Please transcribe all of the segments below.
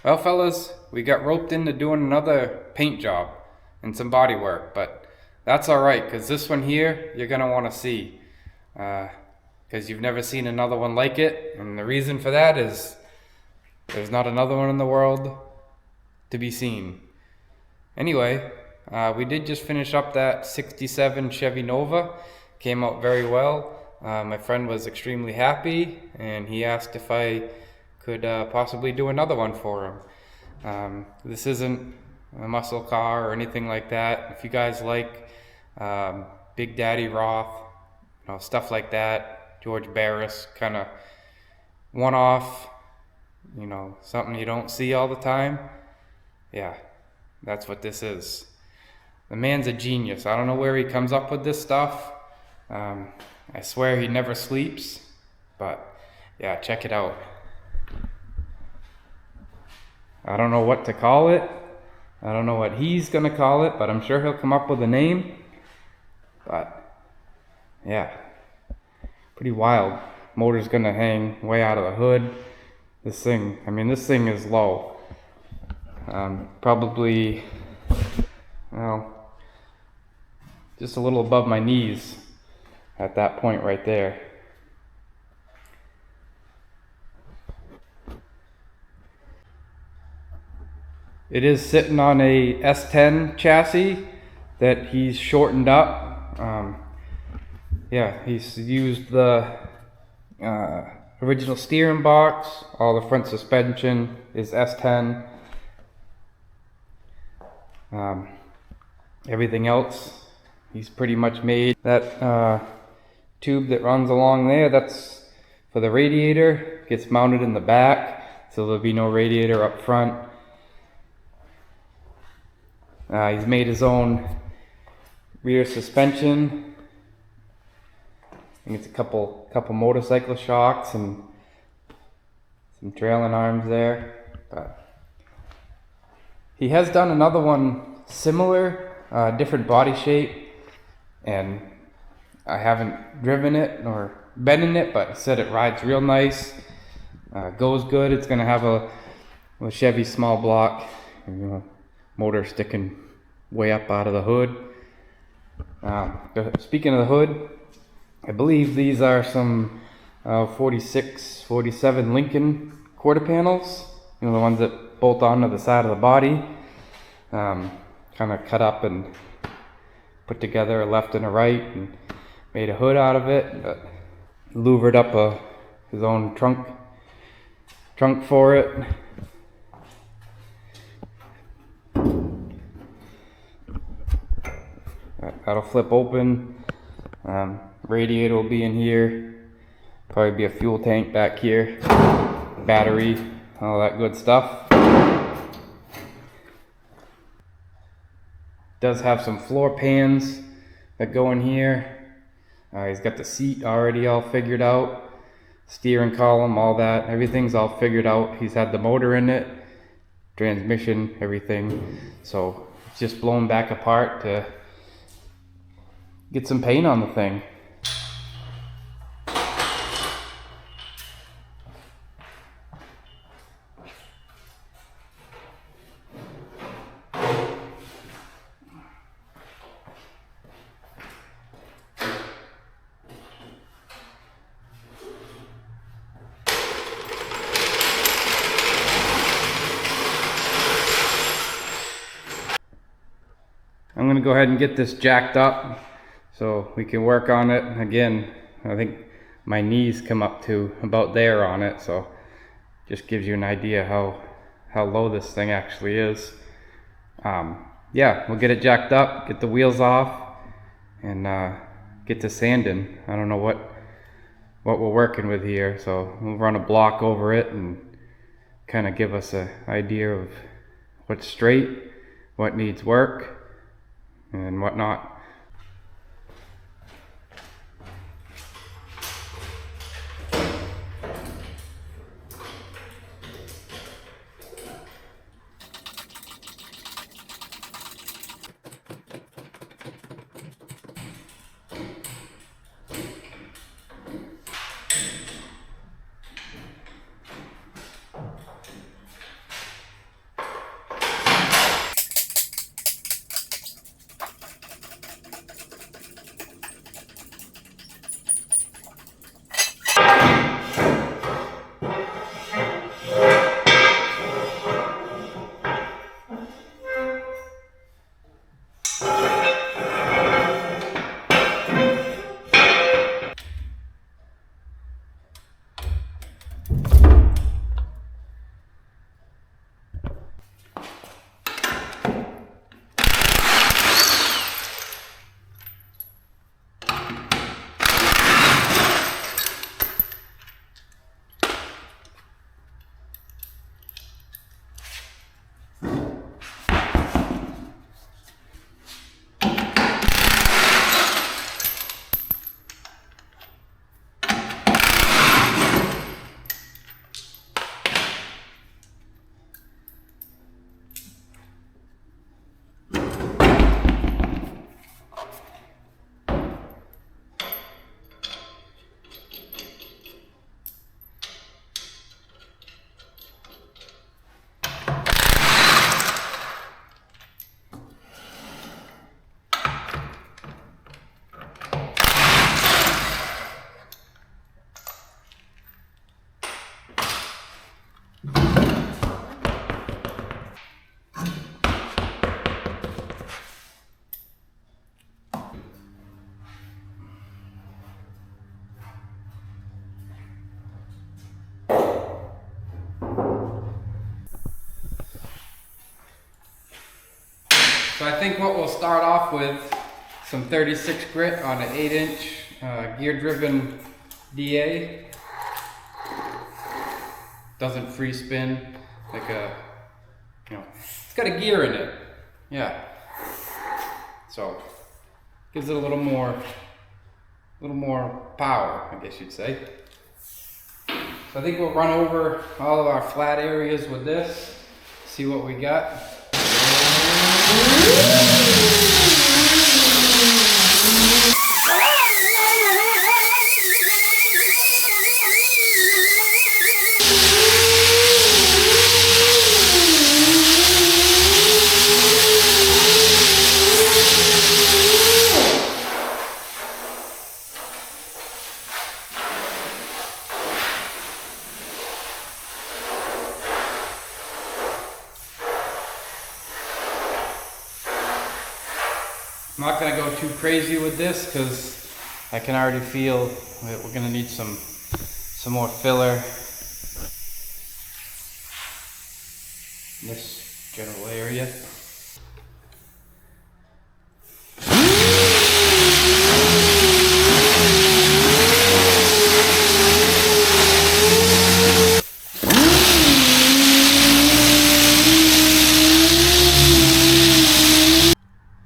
Well, fellas, we got roped into doing another paint job and some body work, but that's alright, because this one here you're going to want to see. Because you've never seen another one like it, and the reason for that is there's not another one in the world to be seen. Anyway, we did just finish up that 67 Chevy Nova. Came out very well. My friend was extremely happy, and he asked if I could possibly do another one for him. This isn't a muscle car or anything like that. If you guys like Big Daddy Roth, stuff like that, George Barris, kind of one-off, something you don't see all the time, yeah, that's what this is. The man's a genius. I don't know where he comes up with this stuff. I swear he never sleeps, but yeah, check it out. I don't know what to call it. I don't know what he's gonna call it, but I'm sure he'll come up with a name. But yeah, pretty wild. Motor's gonna hang way out of the hood. This thing is low. Probably, well, just a little above my knees at that point right there. It is sitting on a S10 chassis that he's shortened up. Yeah, he's used the original steering box. All the front suspension is S10. Everything else he's pretty much made. That tube that runs along there, that's for the radiator. Gets mounted in the back, so there'll be no radiator up front. He's made his own rear suspension. I think it's a couple motorcycle shocks and some trailing arms there. But he has done another one similar, different body shape, and I haven't driven it nor been in it, but he said it rides real nice, goes good. It's gonna have a Chevy small block, motor sticking way up out of the hood. Speaking of the hood, I believe these are some 46, 47 Lincoln quarter panels, the ones that bolt onto the side of the body, kind of cut up and put together a left and a right and made a hood out of it, but louvered up his own trunk for it. That'll flip open. Radiator will be in here. Probably be a fuel tank back here. Battery, all that good stuff. Does have some floor pans that go in here. He's got the seat already all figured out. Steering column, all that. Everything's all figured out. He's had the motor in it. Transmission, everything. So it's just blown back apart to get some paint on the thing. I'm gonna go ahead and get this jacked up so we can work on it. Again, I think my knees come up to about there on it, so just gives you an idea how low this thing actually is. Yeah, we'll get it jacked up, get the wheels off, and get to sanding. I don't know what we're working with here, so we'll run a block over it and kind of give us an idea of what's straight, what needs work, and whatnot. So I think what we'll start off with, some 36 grit on an 8-inch gear-driven DA. Doesn't free spin like a, it's got a gear in it. Yeah. So gives it a little more power, I guess you'd say. So I think we'll run over all of our flat areas with this, see what we got. I'm not going to go too crazy with this because I can already feel that we're going to need some more filler in this general area.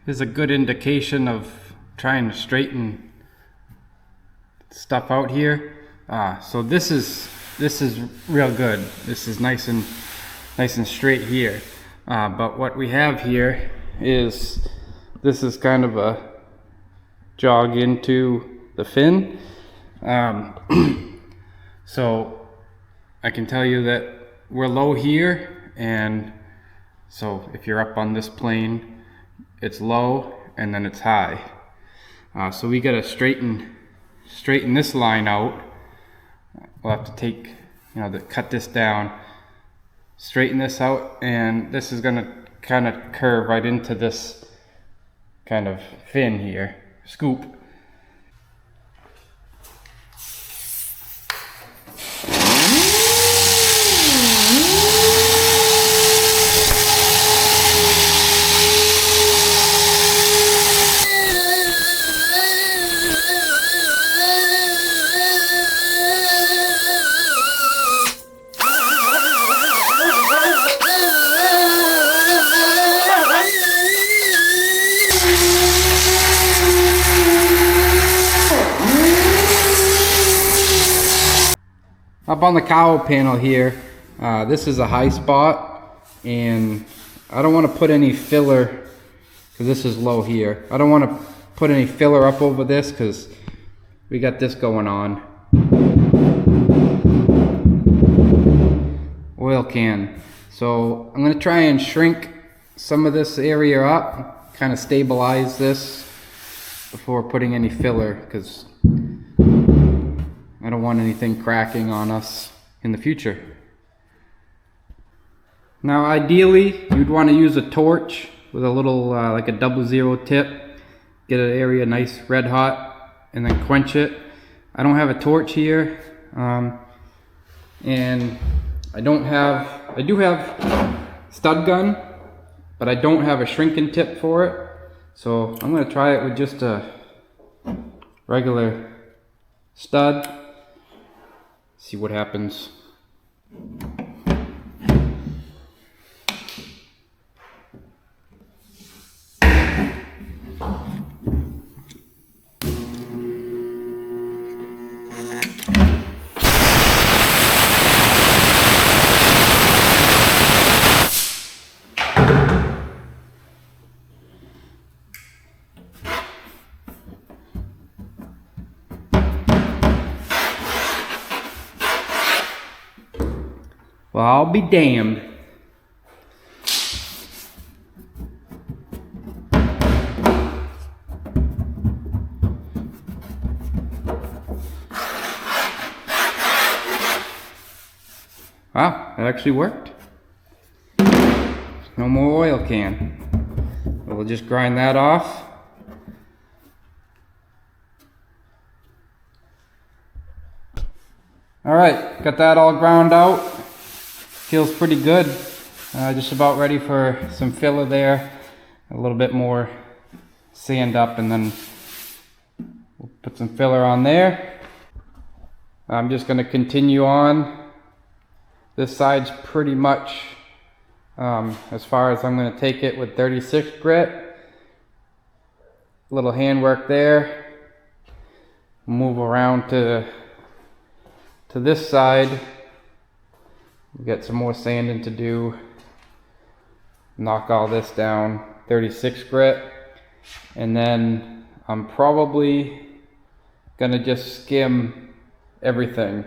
Is a good indication of trying to straighten stuff out here. So this is real good. This is nice and straight here. But what we have here is, this is kind of a jog into the fin. So I can tell you that we're low here, and so if you're up on this plane, it's low and then it's high. So we gotta straighten this line out. We'll have to take, cut this down, straighten this out, and this is gonna kind of curve right into this kind of fin here, scoop. Up on the cowl panel here, this is a high spot, and I don't want to put any filler, because this is low here. I don't want to put any filler up over this because we got this going on. Oil can. So I'm going to try and shrink some of this area up, kind of stabilize this before putting any filler, because I don't want anything cracking on us in the future. Now ideally, you'd want to use a torch with a little like a 00 tip. Get an area nice red hot and then quench it. I don't have a torch here, and I do have stud gun, but I don't have a shrinking tip for it. So I'm going to try it with just a regular stud. See what happens. Well, I'll be damned. Wow, that actually worked. No more oil can. We'll just grind that off. All right, got that all ground out. Feels pretty good. Just about ready for some filler there. a little bit more sand up, and then we'll put some filler on there. I'm just going to continue on. This side's pretty much as far as I'm going to take it with 36 grit. Little handwork there. Move around to this side. We'll get some more sanding to do. Knock all this down. 36 grit. And then I'm probably going to just skim everything.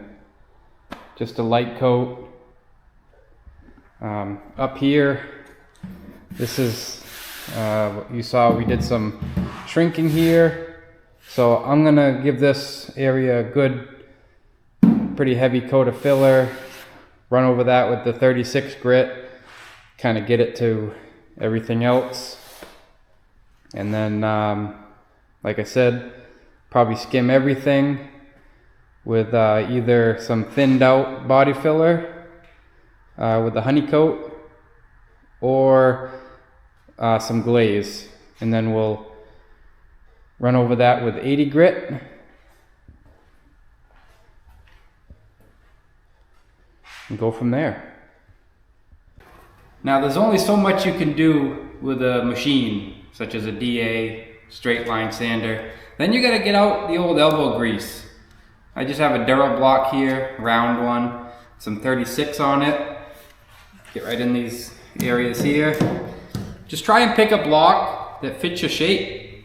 Just a light coat. Up here, this is you saw we did some shrinking here, so I'm gonna give this area a good pretty heavy coat of filler, run over that with the 36 grit, kind of get it to everything else, and then like I said, probably skim everything with either some thinned out body filler with the honey coat, or some glaze, and then we'll run over that with 80 grit. And go from there. Now there's only so much you can do with a machine, such as a DA, straight line sander. Then you gotta get out the old elbow grease. I just have a Dura block here, round one, some 36 on it. Get right in these areas here. Just try and pick a block that fits your shape.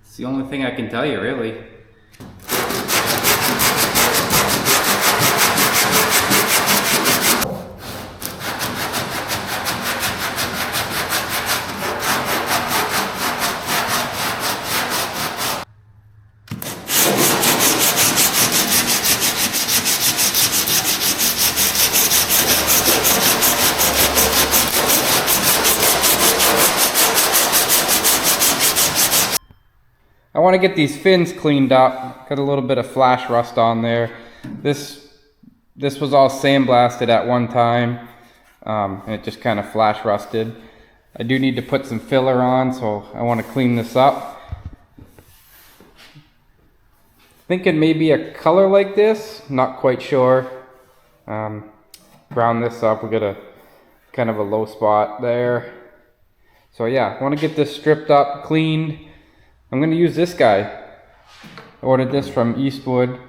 It's the only thing I can tell you, really. I want to get these fins cleaned up. Got a little bit of flash rust on there. This was all sandblasted at one time, and it just kind of flash rusted. I do need to put some filler on, so I want to clean this up. Thinking maybe a color like this, not quite sure. Brown this up, we got a kind of a low spot there. So yeah, I want to get this stripped up, cleaned. I'm going to use this guy. I ordered this from Eastwood,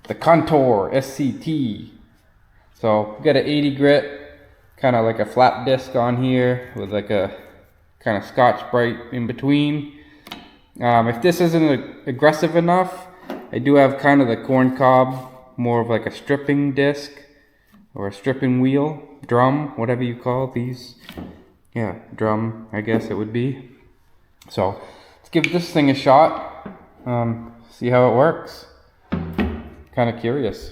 the Contour SCT. So we got an 80 grit, kind of like a flat disc on here with like a kind of Scotch-Brite in between. If this isn't aggressive enough, I do have kind of the corn cob, more of like a stripping disc or a stripping wheel, drum, whatever you call these. Yeah, drum, I guess it would be. So let's give this thing a shot, see how it works. Kind of curious.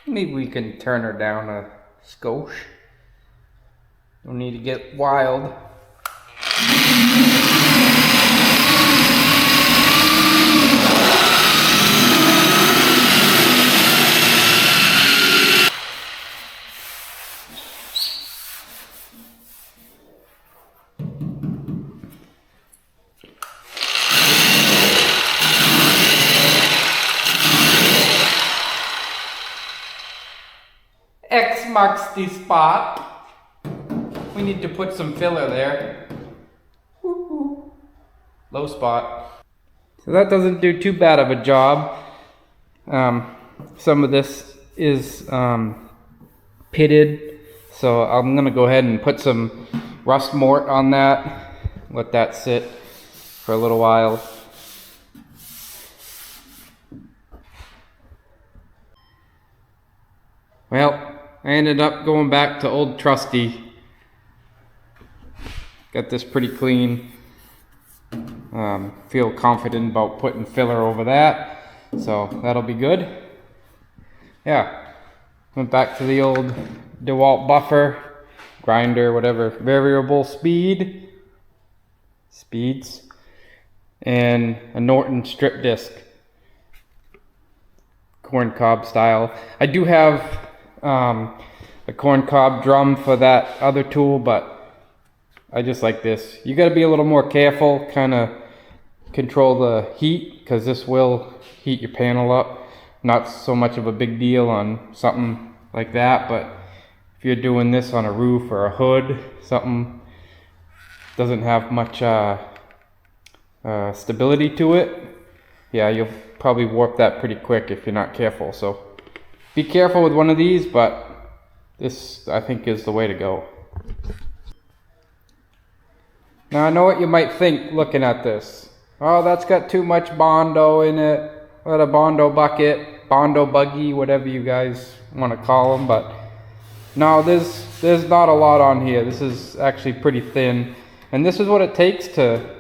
Maybe we can turn her down a skosh. Don't need to get wild. X marks the spot. We need to put some filler there. Woo-hoo. Low spot. So that doesn't do too bad of a job. Some of this is pitted, so I'm gonna go ahead and put some rust mort on that. Let that sit for a little while. Well, I ended up going back to old trusty Got this pretty clean. Feel confident about putting filler over that, so that'll be good. Yeah, went back to the old DeWalt buffer, grinder, whatever, variable speeds, and a Norton strip disc, corn cob style. I do have a corn cob drum for that other tool, but I just like this. You got to be a little more careful, kind of control the heat, because this will heat your panel up. Not so much of a big deal on something like that, but if you're doing this on a roof or a hood, something doesn't have much stability to it, yeah, you'll probably warp that pretty quick if you're not careful. So be careful with one of these, but this I think is the way to go. Now I know what you might think looking at this. Oh, that's got too much Bondo in it. What a Bondo bucket, Bondo buggy, whatever you guys want to call them. But no, there's not a lot on here. This is actually pretty thin. And this is what it takes to,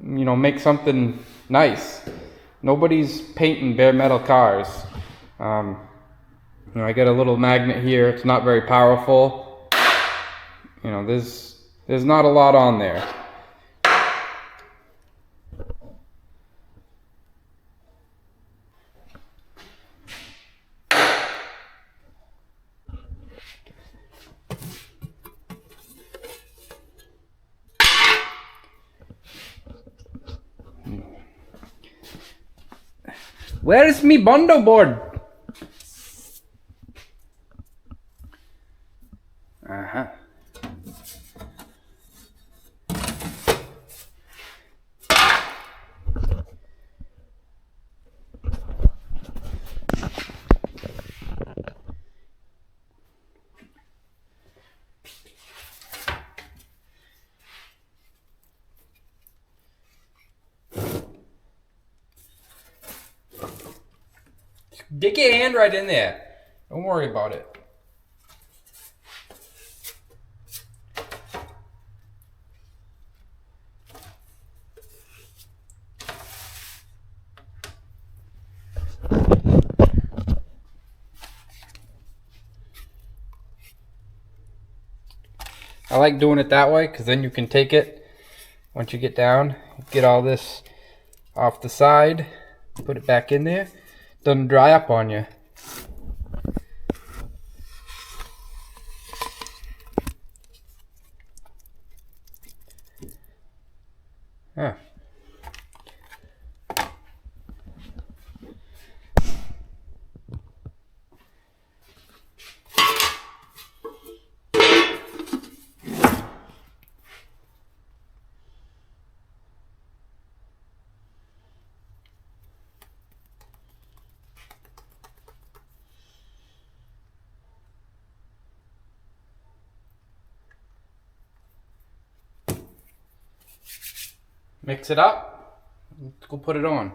you know, make something nice. Nobody's painting bare metal cars. You know, I got a little magnet here. It's not very powerful. You know, there's not a lot on there. Where is me Bondo board? Uh-huh. Stick your hand right in there. Don't worry about it. I like doing it that way because then you can take it once you get down, get all this off the side, put it back in there. Doesn't dry up on you. Huh. Mix it up. Let's go put it on.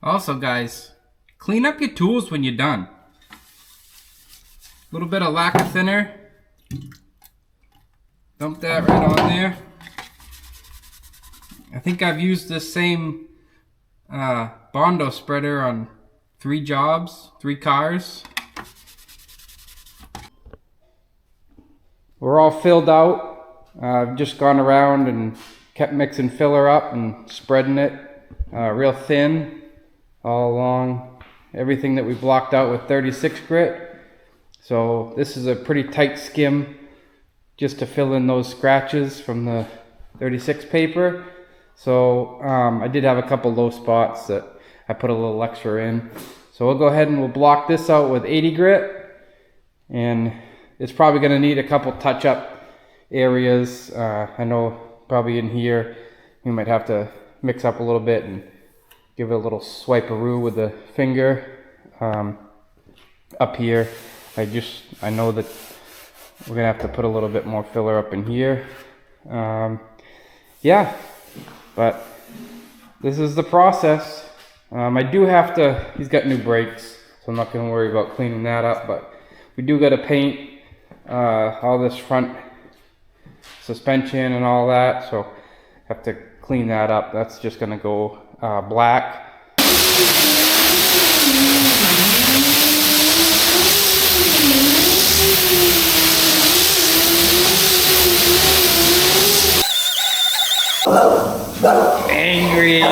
Also guys, clean up your tools when you're done. A little bit of lacquer thinner Dump that right on there. I think I've used this same Bondo spreader on 3 jobs, 3 cars. We're all filled out. I've just gone around and kept mixing filler up and spreading it real thin all along everything that we blocked out with 36 grit. So this is a pretty tight skim just to fill in those scratches from the 36 paper. So I did have a couple low spots that I put a little extra in. So we'll go ahead and we'll block this out with 80 grit, and it's probably going to need a couple touch-up areas. I know probably in here we might have to mix up a little bit and give it a little swipe-a-roo with the finger. Up here, I know that we're gonna have to put a little bit more filler up in here. Yeah, but this is the process. I do have to, he's got new brakes, so I'm not gonna worry about cleaning that up, but we do gotta paint all this front suspension and all that, so have to clean that up. That's just gonna go black. Angry.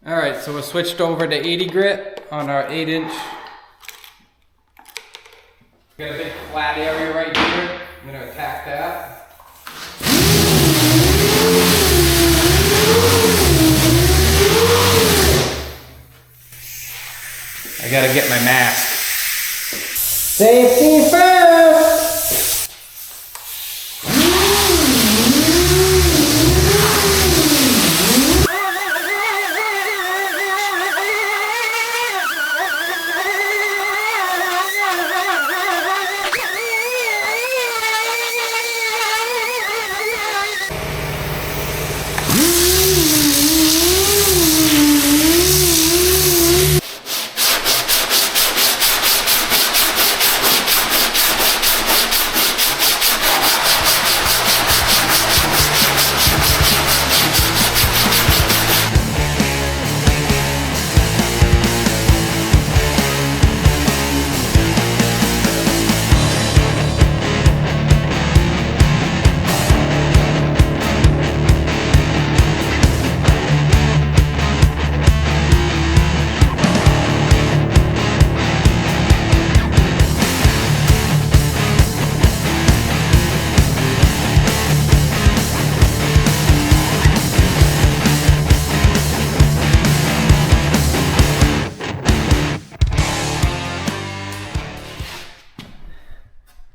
Alright, so we switched over to 80 grit on our 8-inch. Got a big flat area right here. I'm going to attack that. I got to get my mask. Safety first!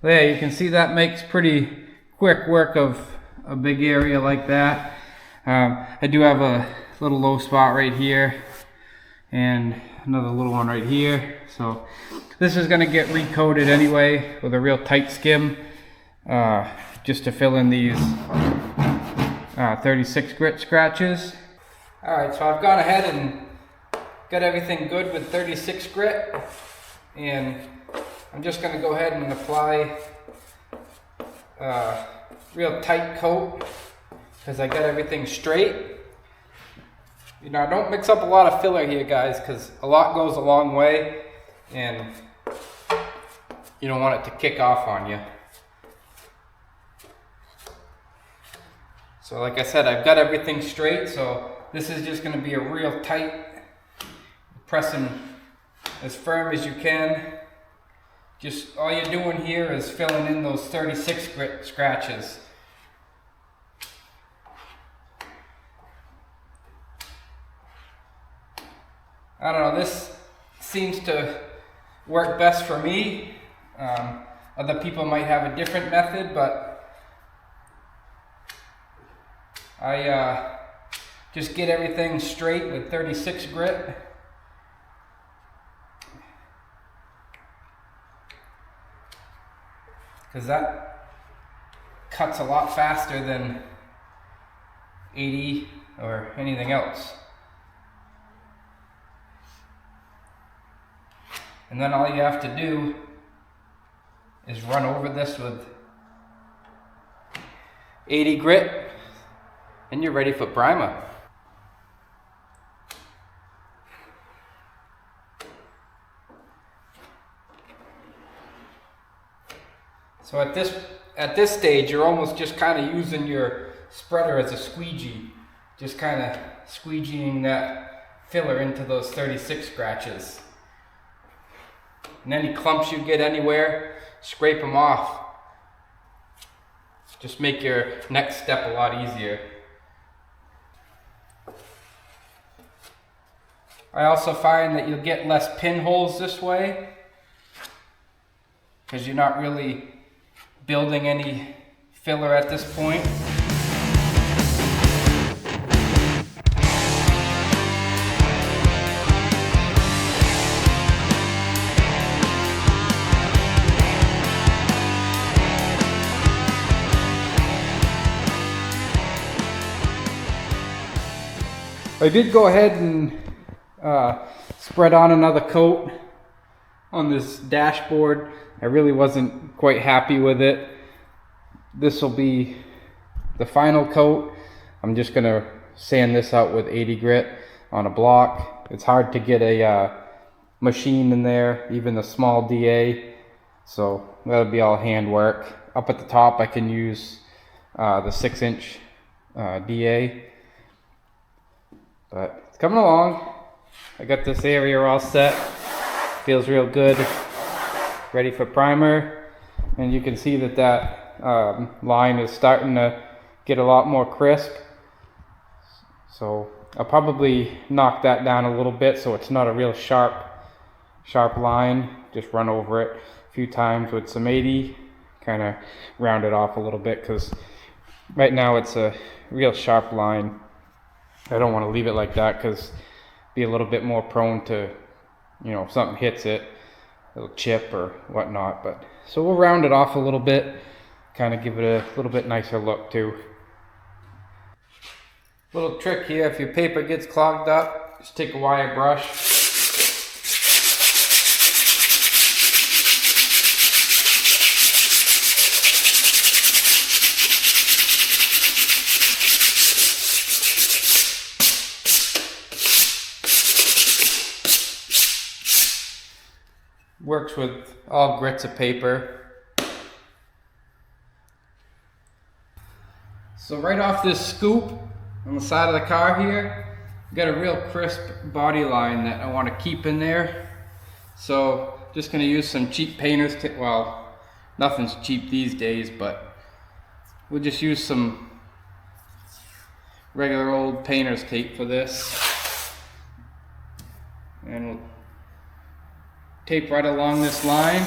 There, you can see that makes pretty quick work of a big area like that. I do have a little low spot right here and another little one right here. So this is going to get recoated anyway with a real tight skim just to fill in these 36 grit scratches. Alright, so I've gone ahead and got everything good with 36 grit, and I'm just going to go ahead and apply a real tight coat because I got everything straight. You know, don't mix up a lot of filler here, guys, because a lot goes a long way and you don't want it to kick off on you. So like I said, I've got everything straight, so this is just going to be a real tight, pressing as firm as you can. Just all you're doing here is filling in those 36 grit scratches. I don't know, this seems to work best for me. Other people might have a different method, but I just get everything straight with 36 grit. Because that cuts a lot faster than 80 or anything else. And then all you have to do is run over this with 80 grit and you're ready for primer. So at this stage, you're almost just kind of using your spreader as a squeegee, just kind of squeegeeing that filler into those 36 scratches. And any clumps you get anywhere, scrape them off. Just make your next step a lot easier. I also find that you'll get less pinholes this way, because you're not really building any filler at this point. I did go ahead and spread on another coat on this dashboard. I really wasn't quite happy with it. This will be the final coat. I'm just gonna sand this out with 80 grit on a block. It's hard to get a machine in there, even a small DA. So that'll be all handwork. Up at the top I can use the 6-inch DA. But it's coming along. I got this area all set. Feels real good. Ready for primer. And you can see that line is starting to get a lot more crisp. So I'll probably knock that down a little bit so it's not a real sharp line. Just run over it a few times with some 80. Kind of round it off a little bit, because right now it's a real sharp line. I don't want to leave it like that, because be a little bit more prone to, you know, if something hits it, it'll chip or whatnot. But so we'll round it off a little bit, kind of give it a little bit nicer look too. Little trick here: if your paper gets clogged up, just take a wire brush. Works with all grits of paper. So right off this scoop on the side of the car here, got a real crisp body line that I want to keep in there. So just going to use some cheap painter's tape. Well, nothing's cheap these days, but we'll just use some regular old painter's tape for this. And we'll tape right along this line.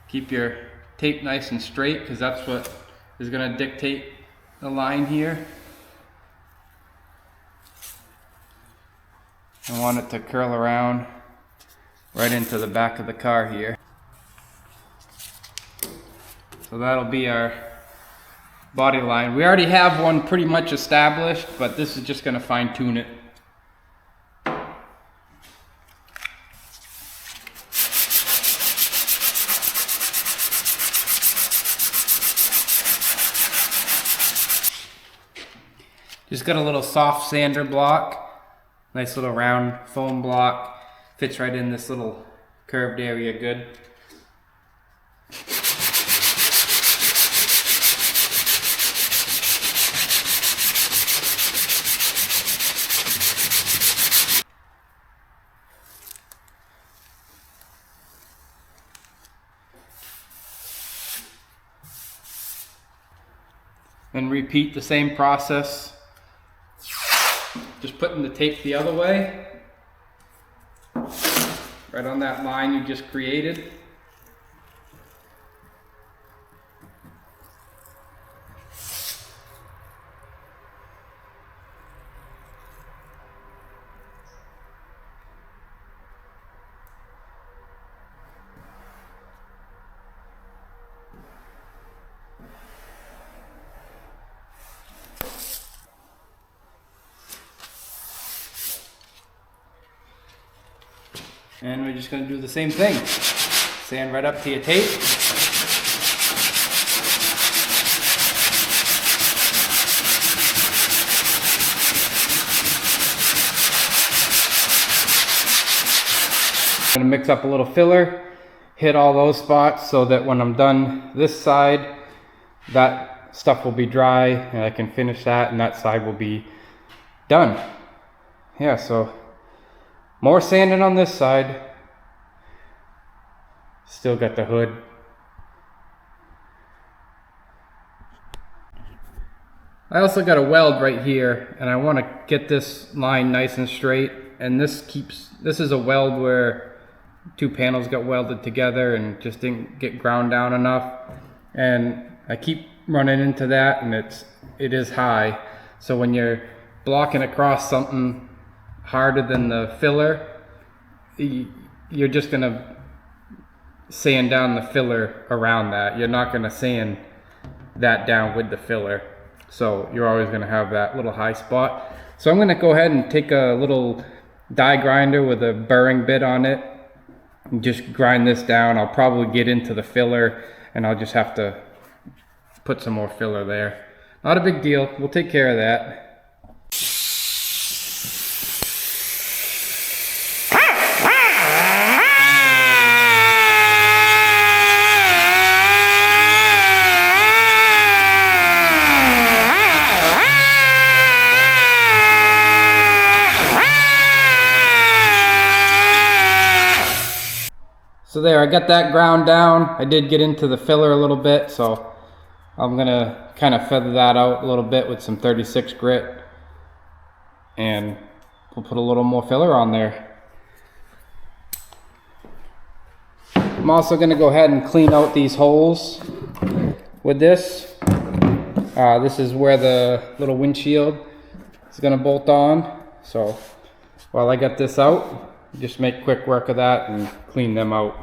Keep your tape nice and straight, because that's what is going to dictate the line here. I want it to curl around right into the back of the car here. So that'll be our body line. We already have one pretty much established, but this is just going to fine tune it. Just got a little soft sander block, nice little round foam block, fits right in this little curved area good. And repeat the same process. Just putting the tape the other way. Right on that line you just created. And we're just going to do the same thing. Sand right up to your tape. I'm going to mix up a little filler, hit all those spots so that when I'm done this side, that stuff will be dry and I can finish that and that side will be done. Yeah, so more sanding on this side. Still got the hood. I also got a weld right here and I want to get this line nice and straight, and this is a weld where two panels got welded together and just didn't get ground down enough, and I keep running into that, and it is high. So when you're blocking across something harder than the filler, you're just gonna sand down the filler around that. You're not gonna sand that down with the filler, so you're always gonna have that little high spot. So I'm gonna go ahead and take a little die grinder with a burring bit on it and just grind this down. I'll probably get into the filler and I'll just have to put some more filler there. Not a big deal, we'll take care of that. So there, I got that ground down. I did get into the filler a little bit, so I'm gonna kind of feather that out a little bit with some 36 grit, and we'll put a little more filler on there. I'm also gonna go ahead and clean out these holes with this. This is where the little windshield is gonna bolt on. So while I got this out, just make quick work of that and clean them out.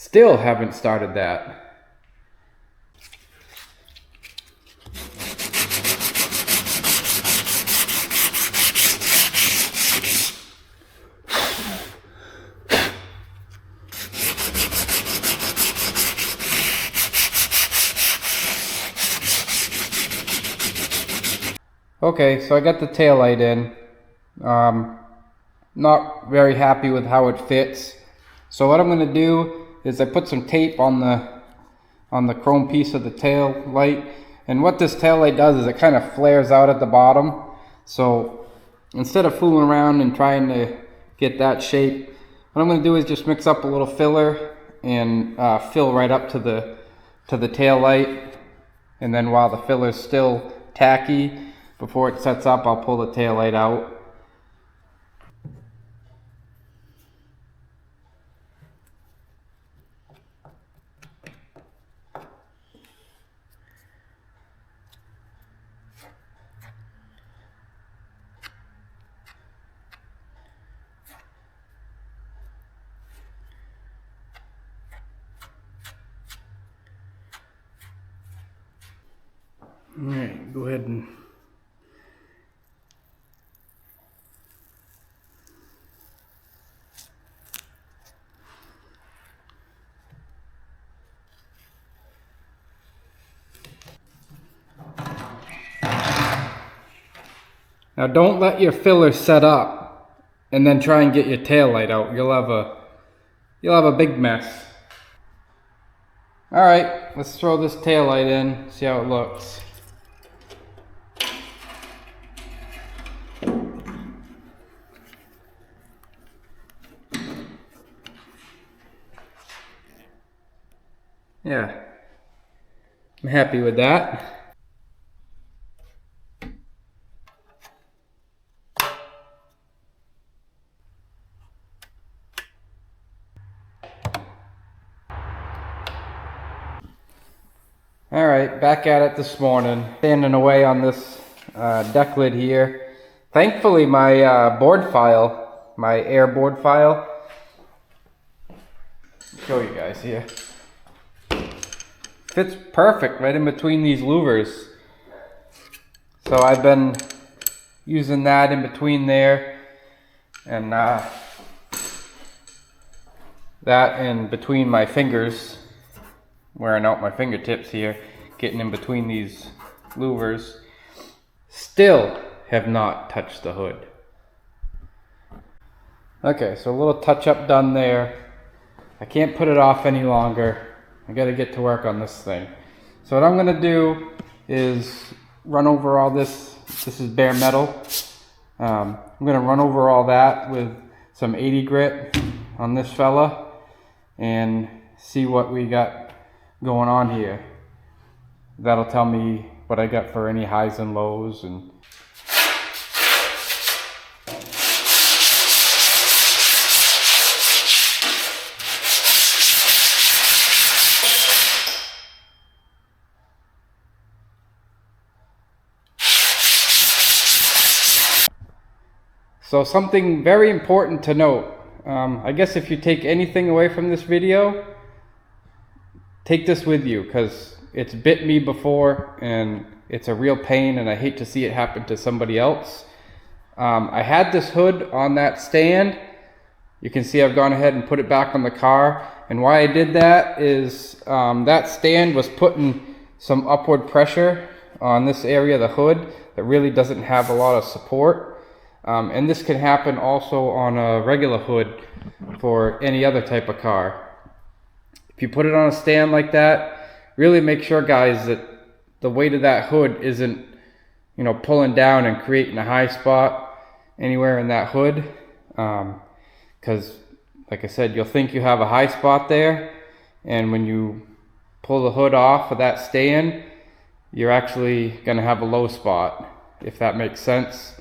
Still haven't started that. Okay, so I got the tail light in. Not very happy with how it fits. So what I'm going to do is I put some tape on the chrome piece of the tail light, and what this tail light does is it kind of flares out at the bottom. So instead of fooling around and trying to get that shape, what I'm going to do is just mix up a little filler and fill right up to the tail light, and then while the filler is still tacky, before it sets up, I'll pull the tail light out. All right, go ahead and now don't let your filler set up and then try and get your tail light out. You'll have a big mess. All right, let's throw this tail light in, see how it looks. Yeah, I'm happy with that. All right, back at it this morning, standing away on this deck lid here. Thankfully, my board file, my air board file, show you guys here, fits perfect right in between these louvers. So I've been using that in between there, and that in between my fingers, wearing out my fingertips here, getting in between these louvers. Still have not touched the hood. Okay, so a little touch up done there. I can't put it off any longer. I gotta get to work on this thing. So what I'm gonna do is run over all this. This is bare metal. I'm gonna run over all that with some 80 grit on this fella and see what we got going on here. That'll tell me what I got for any highs and lows. And so something very important to note. I guess if you take anything away from this video, take this with you, because it's bit me before and it's a real pain, and I hate to see it happen to somebody else. I had this hood on that stand. You can see I've gone ahead and put it back on the car, and why I did that is that stand was putting some upward pressure on this area of the hood that really doesn't have a lot of support. And this can happen also on a regular hood for any other type of car. If you put it on a stand like that, really make sure, guys, that the weight of that hood isn't, pulling down and creating a high spot anywhere in that hood. Because, like I said, you'll think you have a high spot there, and when you pull the hood off of that stand, you're actually going to have a low spot, if that makes sense.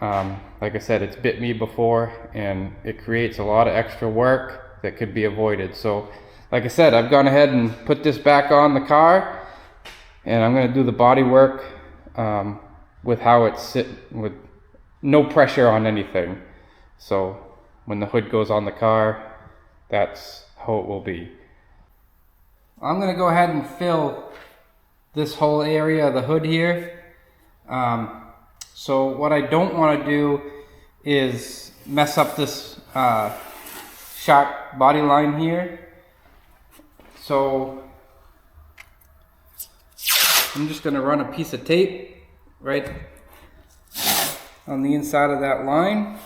Like I said, it's bit me before, and it creates a lot of extra work that could be avoided. So, like I said, I've gone ahead and put this back on the car, and I'm going to do the body work with how it's sitting, with no pressure on anything. So when the hood goes on the car, that's how it will be. I'm going to go ahead and fill this whole area of the hood here. So what I don't want to do is mess up this sharp body line here. So I'm just going to run a piece of tape right on the inside of that line.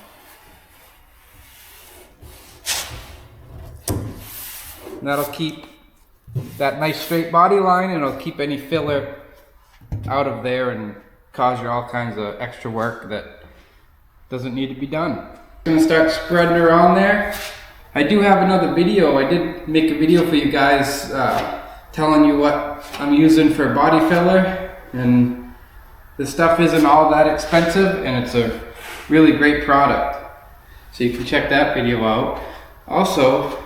And that'll keep that nice straight body line, and it'll keep any filler out of there and cause you all kinds of extra work that doesn't need to be done. I'm gonna start spreading around there. I do have another video. I did make a video for you guys telling you what I'm using for body filler, and this stuff isn't all that expensive and it's a really great product. So you can check that video out. Also,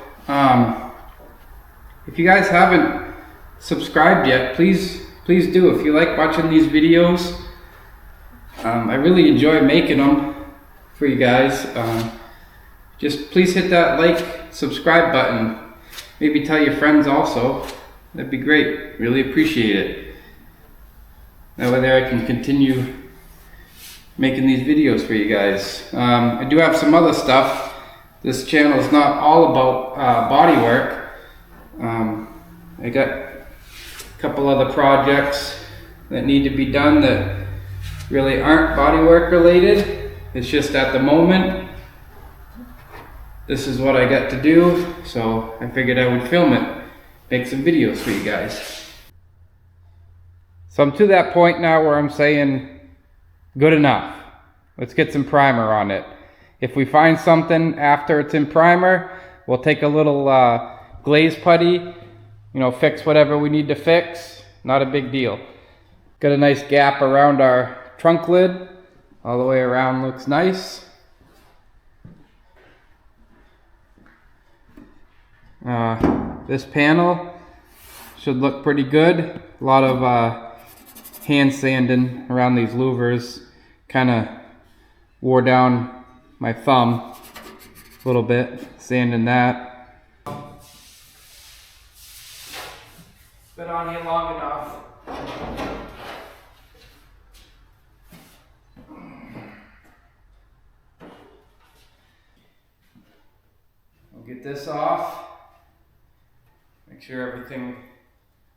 if you guys haven't subscribed yet, please do. If you like watching these videos, I really enjoy making them for you guys. Just please hit that like, subscribe button. Maybe tell your friends also. That'd be great. Really appreciate it. That way there I can continue making these videos for you guys. I do have some other stuff. This channel is not all about body work. I got a couple other projects that need to be done that really aren't body work related. It's just at the moment, this is what I got to do, so I figured I would film it, make some videos for you guys. So I'm to that point now where I'm saying, good enough. Let's get some primer on it. If we find something after it's in primer, we'll take a little glaze putty, fix whatever we need to fix. Not a big deal. Got a nice gap around our trunk lid. All the way around looks nice. This panel should look pretty good. A lot of hand sanding around these louvers. Kind of wore down my thumb a little bit, sanding that. Been on here long enough. I'll get this off. Make sure everything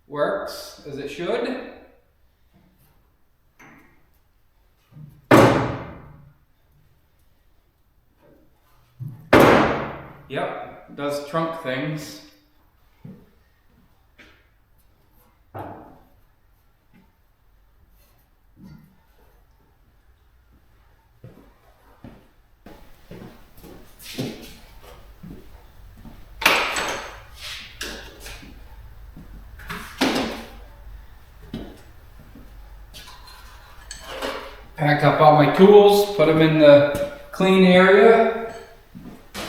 works as it should. Yep, it does trunk things. Pack up all my tools, put them in the clean area.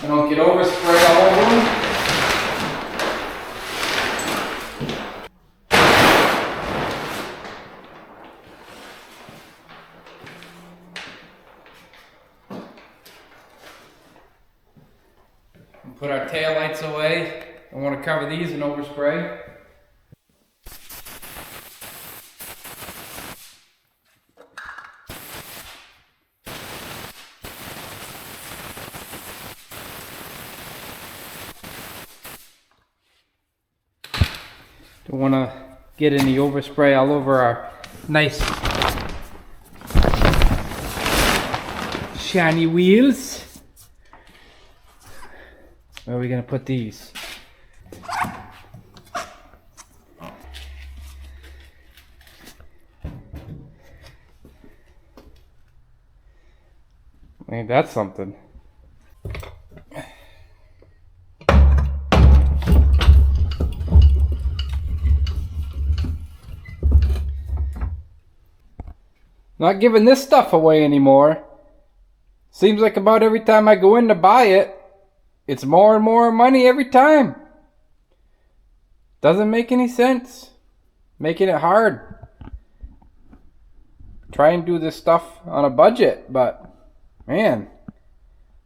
I don't get overspray all over them. And put our tail lights away. I want to cover these in overspray. Don't want to get any overspray all over our nice shiny wheels. Where are we going to put these? Ain't that something? Not giving this stuff away anymore. Seems like about every time I go in to buy it, it's more and more money every time. Doesn't make any sense. Making it hard. Try and do this stuff on a budget, but man,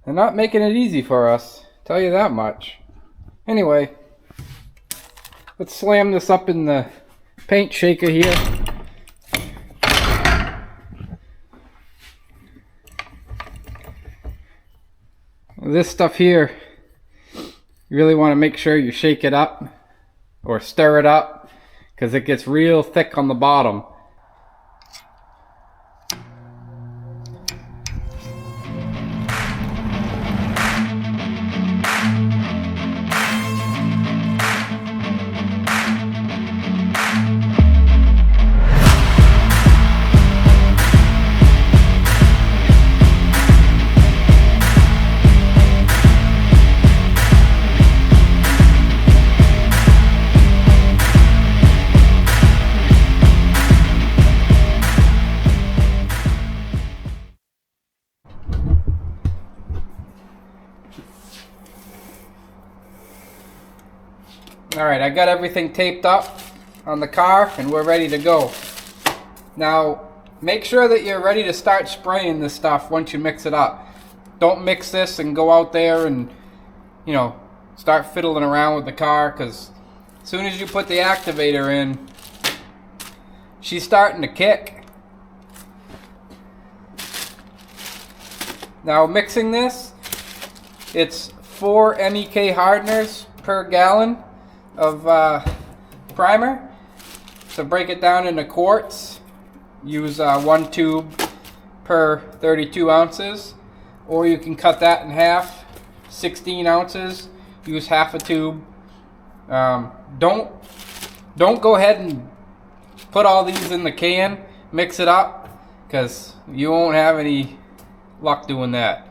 they're not making it easy for us. Tell you that much. Anyway, let's slam this up in the paint shaker here. This stuff here, you really want to make sure you shake it up or stir it up because it gets real thick on the bottom. Alright, I got everything taped up on the car and we're ready to go. Now, make sure that you're ready to start spraying this stuff once you mix it up. Don't mix this and go out there and, you know, start fiddling around with the car, because as soon as you put the activator in, she's starting to kick. Now, mixing this, it's 4 MEK hardeners per gallon of primer. So break it down into quarts. Use 1 tube per 32 ounces, or you can cut that in half, 16 ounces. Use half a tube. Don't go ahead and put all these in the can. Mix it up, because you won't have any luck doing that.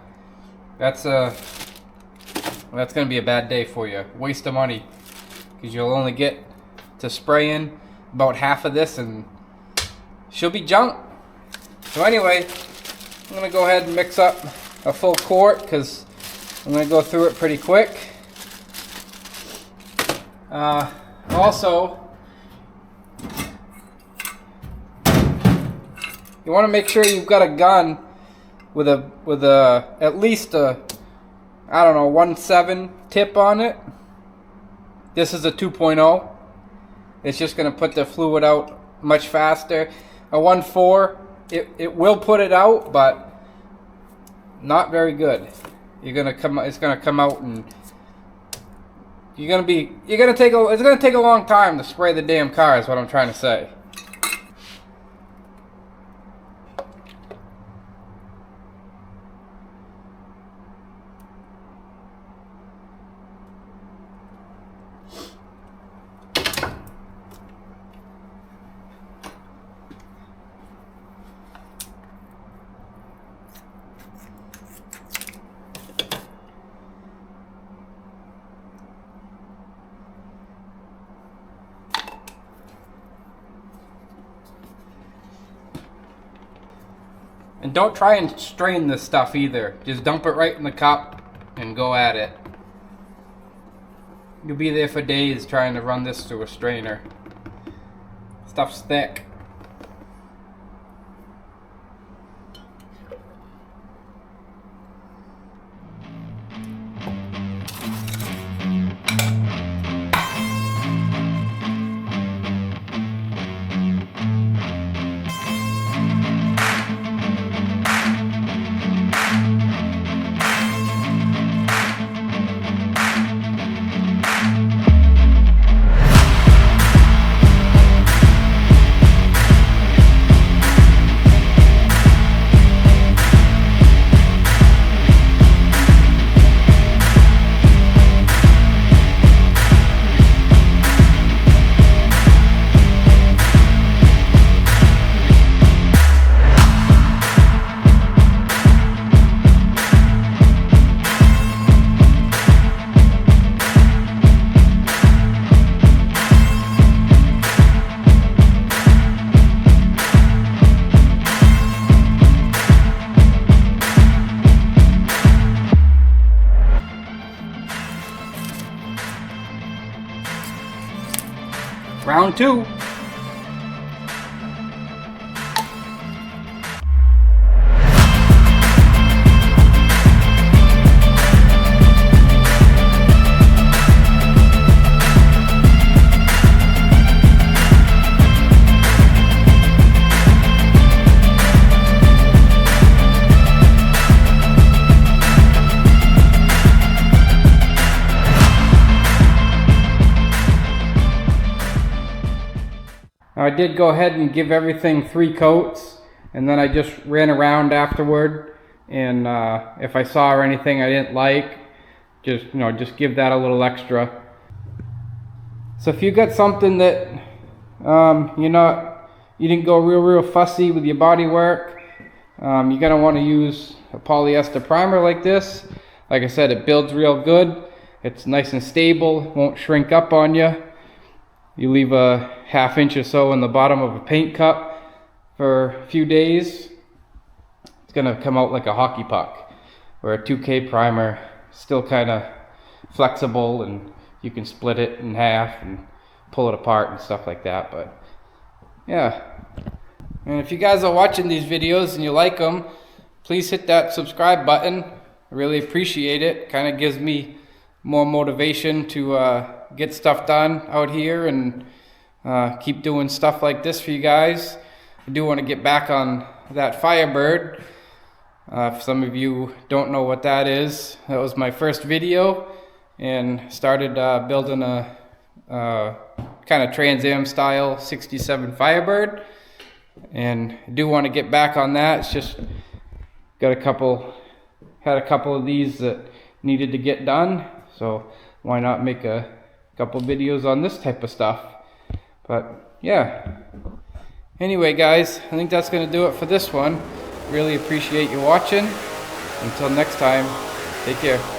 That's gonna be a bad day for you. Waste of money, because you'll only get to spraying about half of this and she'll be junk. So anyway, I'm gonna go ahead and mix up a full quart, because I'm gonna go through it pretty quick. Also, you want to make sure you've got a gun with a at least a, I don't know, 1.7 tip on it. This is a 2.0. It's just going to put the fluid out much faster. A 1.4, it will put it out, but not very good. It's gonna come out and it's gonna take a long time to spray the damn car, is what I'm trying to say. And don't try and strain this stuff either. Just dump it right in the cup and go at it. You'll be there for days trying to run this through a strainer. Stuff's thick. Round 2. I did go ahead and give everything 3 coats, and then I just ran around afterward, and if I saw anything I didn't like, just give that a little extra. So if you got something that you didn't go real fussy with your body work, you're gonna want to use a polyester primer like this. Like I said, it builds real good. It's nice and stable, won't shrink up on you. You leave a 1/2 inch or so in the bottom of a paint cup for a few days, it's gonna come out like a hockey puck. Where a 2K primer, still kind of flexible, and you can split it in half and pull it apart and stuff like that. But yeah, and if you guys are watching these videos and you like them, please hit that subscribe button. I really appreciate it. Kind of gives me more motivation to get stuff done out here and keep doing stuff like this for you guys. I do want to get back on that Firebird. If some of you don't know what that is, that was my first video, and started building a kind of Trans Am style 67 Firebird, and I do want to get back on that. It's just had a couple of these that needed to get done, so why not make a couple videos on this type of stuff. But yeah, anyway guys, I think that's going to do it for this one. Really appreciate you watching. Until next time, take care.